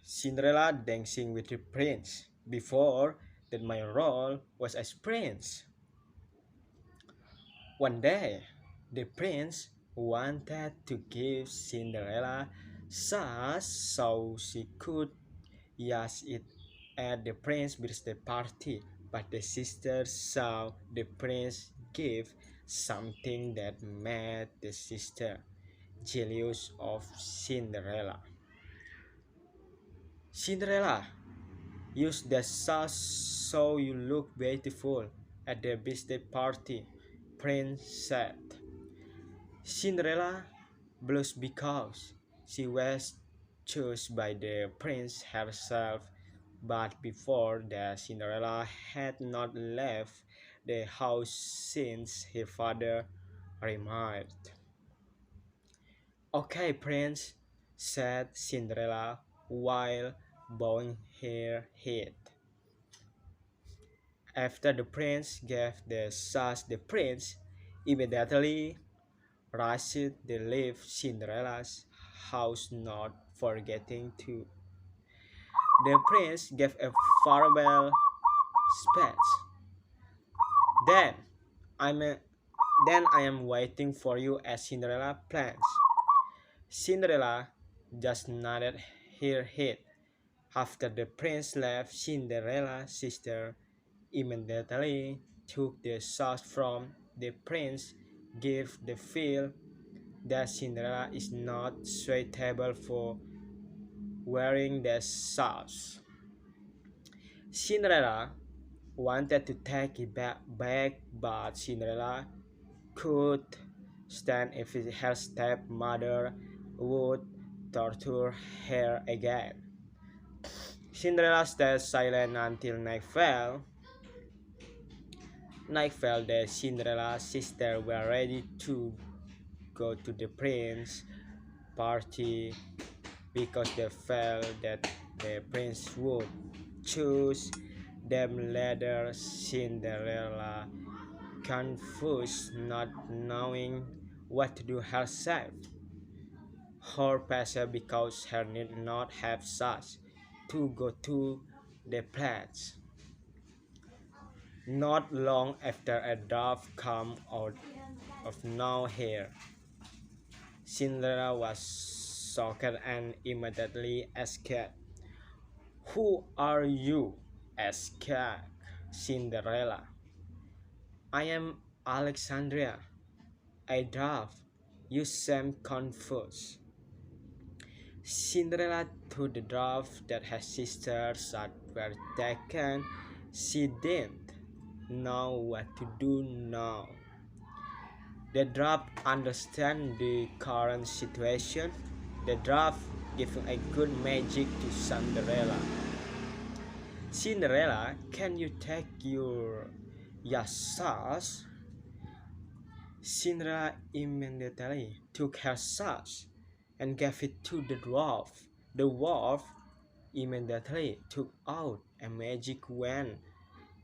Cinderella dancing with the prince. Before that, my role was as prince. One day, the prince wanted to give Cinderella sauce so she could use it at the prince's birthday party. But the sister saw the prince give something that made the sister jealous of Cinderella. Cinderella, use the sauce so you look beautiful at the birthday party, Prince said. Cinderella blushed because she was chosen by the prince herself, but before that Cinderella had not left the house since her father remarried. Okay, prince, said Cinderella while bowing her head. After the prince gave the sauce, the prince immediately rushed to leave Cinderella's house, not forgetting to. The prince gave a farewell speech. Then, I'm a, then I am waiting for you as Cinderella plans. Cinderella just nodded her head. After the prince left, Cinderella's sister immediately took the sauce from the prince, gave the feel that Cinderella is not suitable for wearing the sauce. Cinderella wanted to take it back, but Cinderella could stand if her stepmother would torture her again. Cinderella stayed silent until night fell. Night fell. The Cinderella sisters were ready to go to the prince's party because they felt that the prince would choose them later. Cinderella, confused, not knowing what to do herself, her passion because her need not have such to go to the place. Not long after a dove came out of nowhere, Cinderella was shocked and immediately escaped. Who are you? Asked Cinderella. I am Alexandria, a dove. You seem confused. Cinderella told the dove that her sisters were taken. She didn't know what to do now. The dove understand the current situation. The dove giving a good magic to Cinderella. Cinderella, can you take your sauce? Cinderella immediately took her sauce and gave it to the dwarf. The dwarf immediately took out a magic wand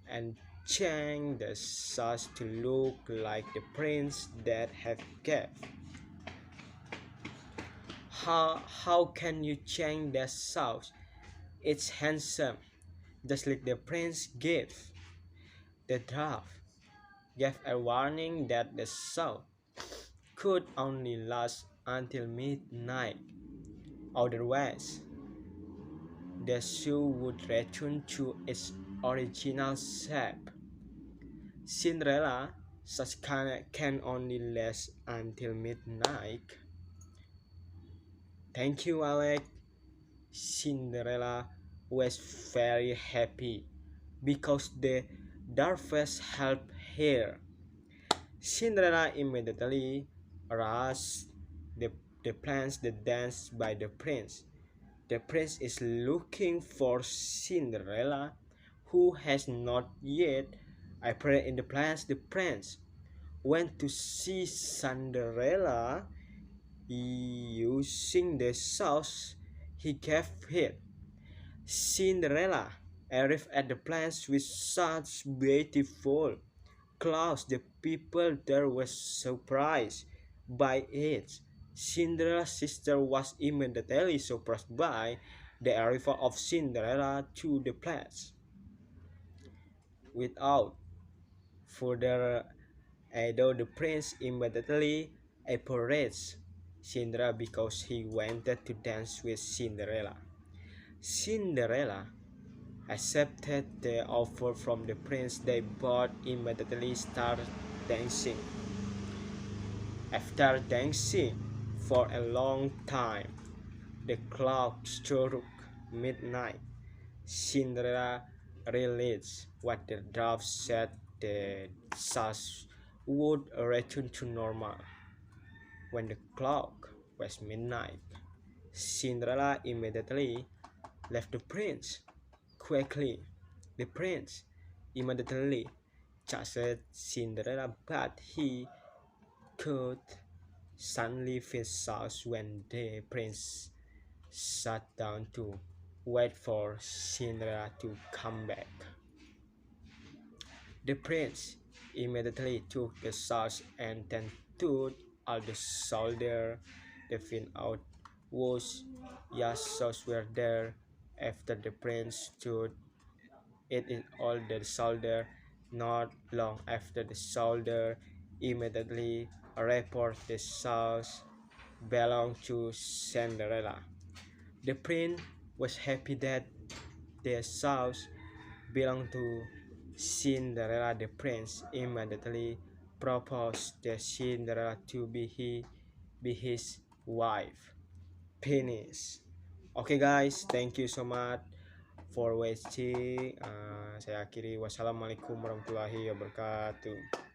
and changed the sauce to look like the prince that had gave. How can you change the sauce? It's handsome, just like the prince gave. The dwarf gave a warning that the sauce could only last until midnight. Otherwise, the shoe would return to its original shape. Cinderella such can only last until midnight. Thank you, Alex. Cinderella was very happy because the dwarfs helped her. Cinderella immediately rushed the, the plans the dance by the prince. The prince is looking for Cinderella, who has not yet appeared in the plans. The prince went to see Cinderella using the sauce he gave her. Cinderella arrived at the place with such beautiful clothes. The people there were surprised by it. Cinderella's sister was immediately surprised by the arrival of Cinderella to the palace. Without further ado, the prince immediately approached Cinderella because he wanted to dance with Cinderella. Cinderella accepted the offer from the prince. They both immediately started dancing. After dancing for a long time, the clock struck midnight. Cinderella realized what the dwarf said, the stars would return to normal. When the clock was midnight, Cinderella immediately left the prince. Quickly, the prince immediately chased Cinderella, but he could suddenly feel sad when the prince sat down to wait for Cinderella to come back. The prince immediately took the sauce and then took all the soldier. The fin out was yes, sauce were there. After the prince took it in all the soldier. Not long after, the soldier immediately report the sauce belonged to Cinderella. The prince was happy that the sauce belonged to Cinderella. The prince immediately proposed that Cinderella to be his wife. Penis. Okay guys, thank you so much for watching. Saya akhiri, wassalamualaikum warahmatullahi wabarakatuh.